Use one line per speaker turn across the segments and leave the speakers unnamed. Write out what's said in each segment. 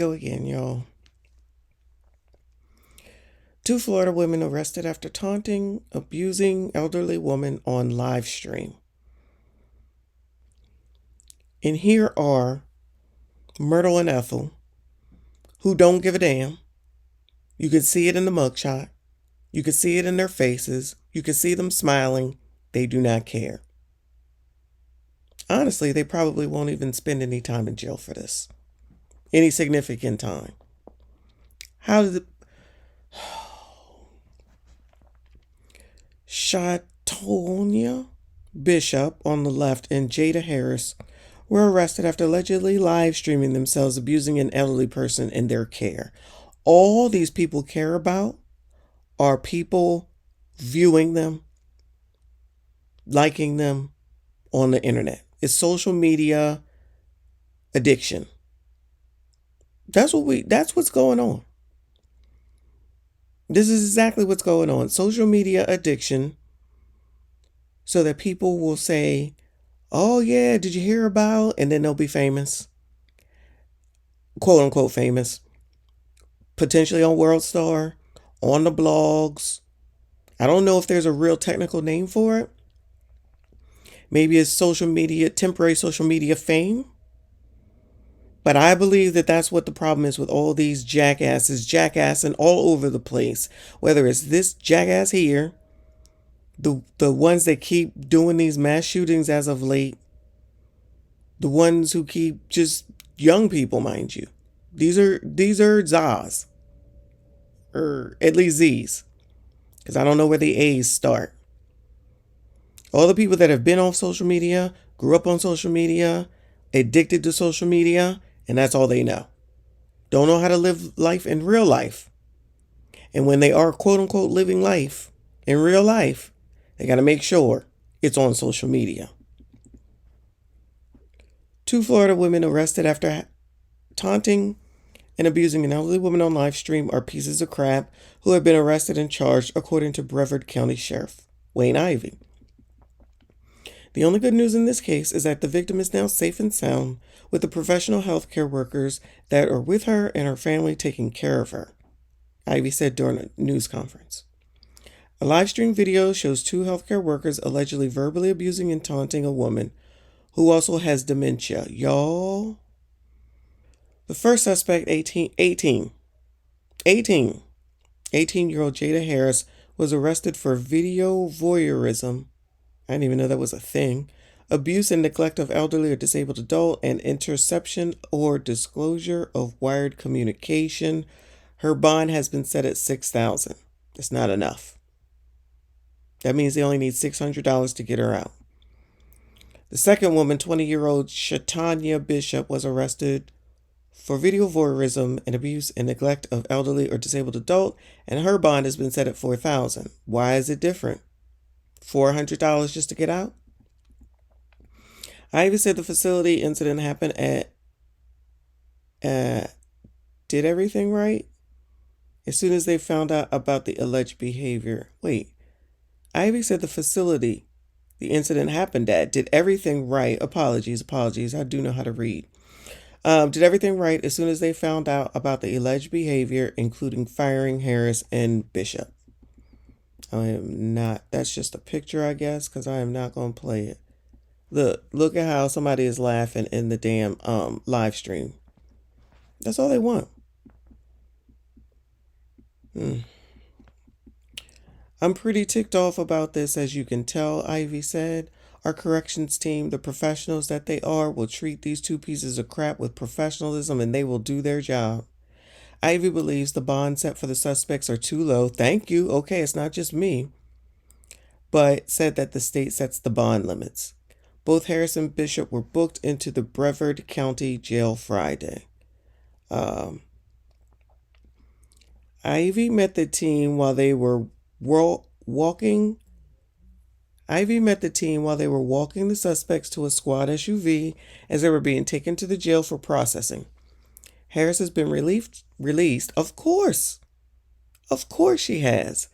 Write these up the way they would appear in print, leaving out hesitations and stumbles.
go again, y'all. 2 Florida women arrested after taunting, abusing elderly woman on Livestream. And here are Myrtle and Ethel, who don't give a damn. You can see it in the mugshot. You can see it in their faces. You can see them smiling. They do not care. Honestly, they probably won't even spend any time in jail for this. Any significant time. How did Shatonia Bishop on the left and Jada Harris were arrested after allegedly live streaming themselves abusing an elderly person in their care. All these people care about are people viewing them, liking them on the internet. It's social media addiction. That's what's going on. This is exactly what's going on. Social media addiction, so that people will say, oh yeah, did you hear about? And then they'll be famous. Quote unquote famous. Potentially on World Star, on the blogs. I don't know if there's a real technical name for it. Maybe it's temporary social media fame. But I believe that that's what the problem is with all these jackassing all over the place. Whether it's this jackass here, the ones that keep doing these mass shootings as of late, the ones who keep just young people, mind you. These are Z's, or at least Z's, because I don't know where the A's start. All the people that have been off social media, grew up on social media, addicted to social media, and that's all they know. Don't know how to live life in real life. And when they are quote unquote living life in real life, they got to make sure it's on social media. 2 Florida women arrested after taunting and abusing an elderly woman on live stream are pieces of crap who have been arrested and charged, according to Brevard County Sheriff Wayne Ivey. The only good news in this case is that the victim is now safe and sound with the professional healthcare workers that are with her and her family taking care of her, Ivey said during a news conference. A live stream video shows 2 healthcare workers allegedly verbally abusing and taunting a woman who also has dementia. Y'all. The first suspect, 18-year-old Jada Harris, was arrested for video voyeurism. I didn't even know that was a thing. Abuse and neglect of elderly or disabled adult, and interception or disclosure of wired communication. Her bond has been set at $6,000. That's not enough. That means they only need $600 to get her out. The second woman, 20-year-old Shatanya Bishop, was arrested for video voyeurism and abuse and neglect of elderly or disabled adult, and her bond has been set at $4,000. Why is it different? $400 just to get out? Ivey said the facility incident happened at did everything right as soon as they found out about the alleged behavior. Wait, Ivey said the incident happened at did everything right. Apologies. I do know how to read. Did everything right as soon as they found out about the alleged behavior, including firing Harris and Bishop. I am not. That's just a picture, I guess, because I am not going to play it. Look at how somebody is laughing in the damn live stream. That's all they want. I'm pretty ticked off about this, as you can tell, Ivey said. Our corrections team, the professionals that they are, will treat these 2 pieces of crap with professionalism, and they will do their job. Ivey believes the bond set for the suspects are too low. Thank you. Okay, it's not just me. But said that the state sets the bond limits. Both Harris and Bishop were booked into the Brevard County Jail Friday. Ivey met the team while they were walking the suspects to a squad SUV as they were being taken to the jail for processing. Harris has been released, of course she has,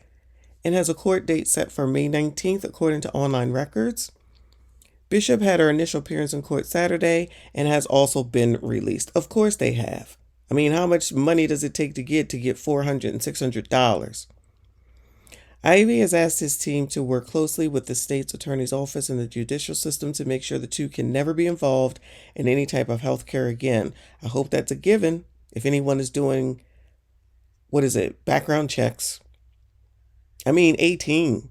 and has a court date set for May 19th, according to online records. Bishop had her initial appearance in court Saturday and has also been released. Of course they have. I mean, how much money does it take to get $400 and $600? Ivy has asked his team to work closely with the state's attorney's office and the judicial system to make sure the two can never be involved in any type of health care again. I hope that's a given if anyone is doing, background checks. I mean, 18.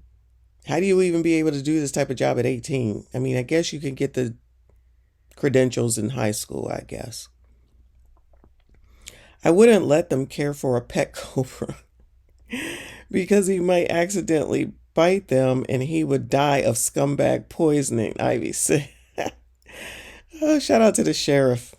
How do you even be able to do this type of job at 18? I mean, I guess you can get the credentials in high school, I guess. I wouldn't let them care for a pet cobra because he might accidentally bite them and he would die of scumbag poisoning, Ivy said. Oh, shout out to the sheriff.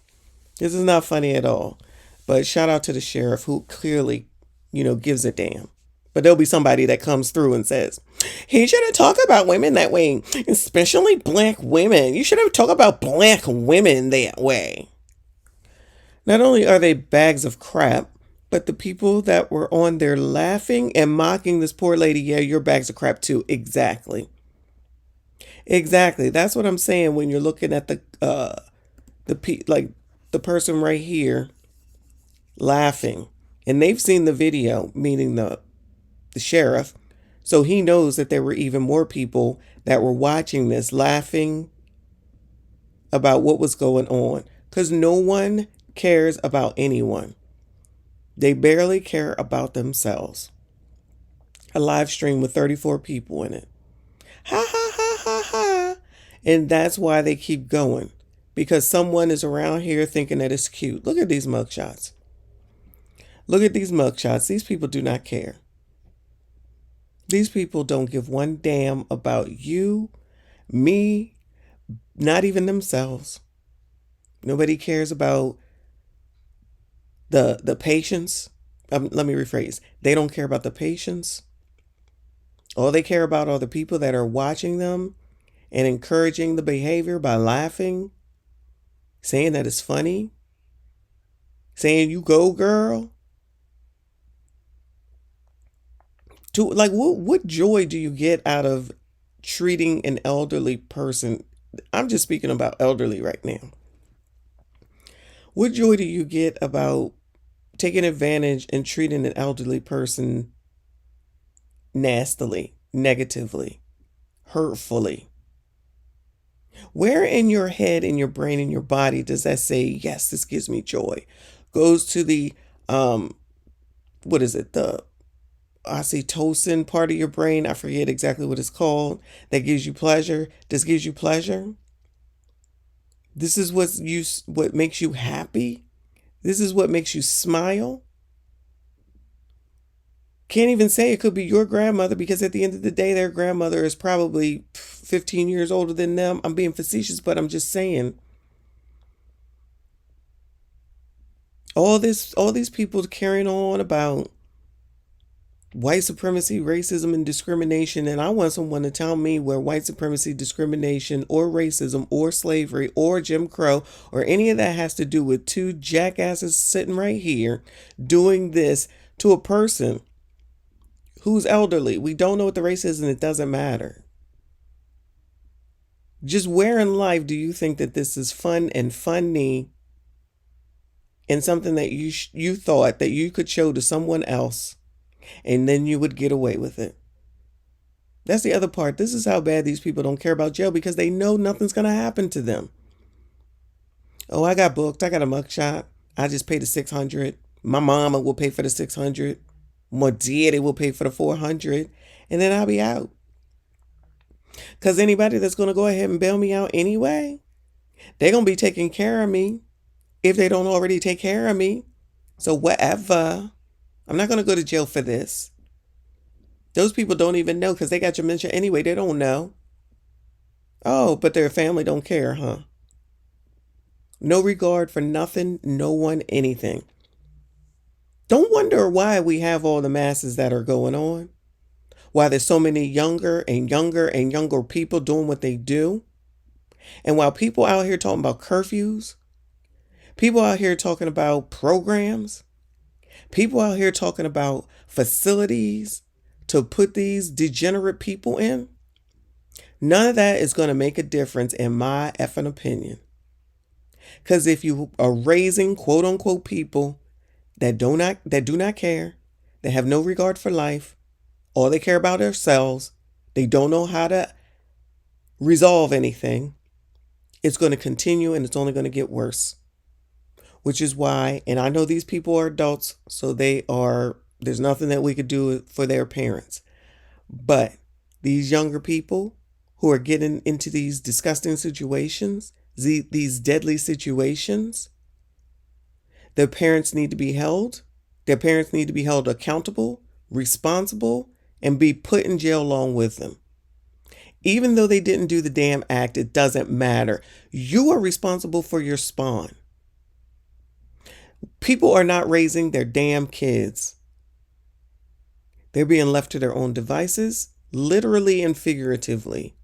This is not funny at all. But shout out to the sheriff who clearly, gives a damn. But there'll be somebody that comes through and says, he shouldn't talk about women that way, especially black women. You shouldn't talk about black women that way. Not only are they bags of crap, but the people that were on there laughing and mocking this poor lady, yeah, you're bags of crap too. Exactly. Exactly. That's what I'm saying when you're looking at the person right here laughing. And they've seen the video, meaning the sheriff. So he knows that there were even more people that were watching this laughing about what was going on. Because no one cares about anyone. They barely care about themselves. A live stream with 34 people in it. Ha ha ha ha ha. And that's why they keep going. Because someone is around here thinking that it's cute. Look at these mugshots. Look at these mugshots. These people do not care. These people don't give one damn about you, me, not even themselves. Nobody cares about the patients. Let me rephrase. They don't care about the patients. All they care about are the people that are watching them and encouraging the behavior by laughing, saying that it's funny, saying you go girl. What joy do you get out of treating an elderly person? I'm just speaking about elderly right now. What joy do you get about taking advantage and treating an elderly person nastily, negatively, hurtfully? Where in your head, in your brain, in your body does that say, yes, this gives me joy? Goes to the, the oxytocin part of your brain. I forget exactly what it's called. That gives you pleasure. This gives you pleasure. This is what makes you happy. This is what makes you smile. Can't even say it could be your grandmother because at the end of the day, their grandmother is probably 15 years older than them. I'm being facetious, but I'm just saying. All these people carrying on about white supremacy, racism, and discrimination. And I want someone to tell me where white supremacy, discrimination, or racism, or slavery, or Jim Crow, or any of that has to do with two jackasses sitting right here doing this to a person who's elderly. We don't know what the race is, and it doesn't matter. Just where in life do you think that this is fun and funny and something that you thought that you could show to someone else and then you would get away with it? That's the other part. This is how bad these people don't care about jail because they know nothing's going to happen to them. Oh, I got booked. I got a mugshot. I just paid the $600. My mama will pay for the $600. My daddy will pay for the $400. And then I'll be out. Because anybody that's going to go ahead and bail me out anyway, they're going to be taking care of me if they don't already take care of me. So whatever. I'm not going to go to jail for this. Those people don't even know because they got dementia anyway. They don't know. Oh, but their family don't care, huh? No regard for nothing, no one, anything. Don't wonder why we have all the masses that are going on. Why there's so many younger and younger and younger people doing what they do. And while people out here talking about curfews, people out here talking about programs, people out here talking about facilities to put these degenerate people in, none of that is going to make a difference in my effing opinion. Because if you are raising quote unquote people that do not care, that have no regard for life, all they care about themselves, they don't know how to resolve anything, it's going to continue and it's only going to get worse. Which is why, and I know these people are adults, so there's nothing that we could do for their parents. But these younger people who are getting into these disgusting situations, these deadly situations, their parents need to be held. Their parents need to be held accountable, responsible, and be put in jail along with them. Even though they didn't do the damn act, it doesn't matter. You are responsible for your spawn. People are not raising their damn kids. They're being left to their own devices, literally and figuratively.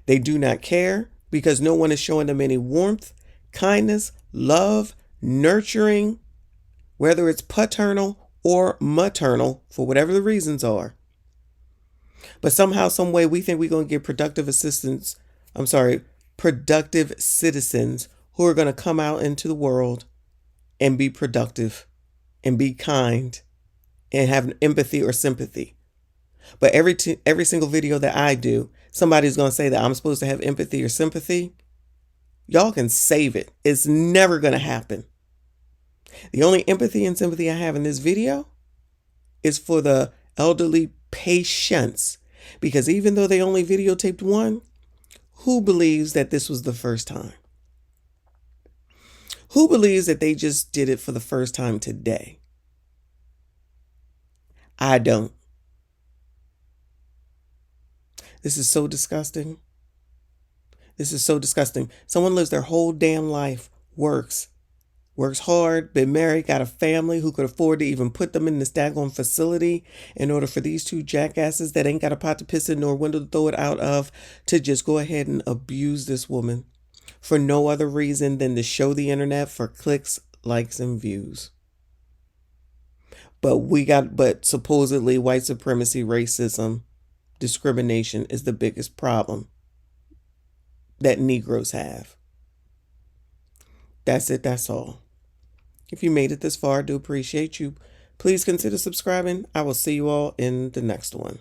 They do not care because no one is showing them any warmth, kindness, love, nurturing, whether it's paternal or maternal, for whatever the reasons are. But somehow, some way, we think we're going to get productive citizens who are going to come out into the world and be productive and be kind and have empathy or sympathy. But every single video that I do, somebody's going to say that I'm supposed to have empathy or sympathy. Y'all can save it. It's never going to happen. The only empathy and sympathy I have in this video is for the elderly patients. Because even though they only videotaped one, who believes that this was the first time? Who believes that they just did it for the first time today? I don't. This is so disgusting. This is so disgusting. Someone lives their whole damn life, works hard, been married, got a family who could afford to even put them in this daggone facility in order for these two jackasses that ain't got a pot to piss in nor a window to throw it out of to just go ahead and abuse this woman for no other reason than to show the internet for clicks, likes, and views. But supposedly white supremacy, racism, discrimination is the biggest problem that Negroes have. That's it. That's all. If you made it this far, I do appreciate you. Please consider subscribing. I will see you all in the next one.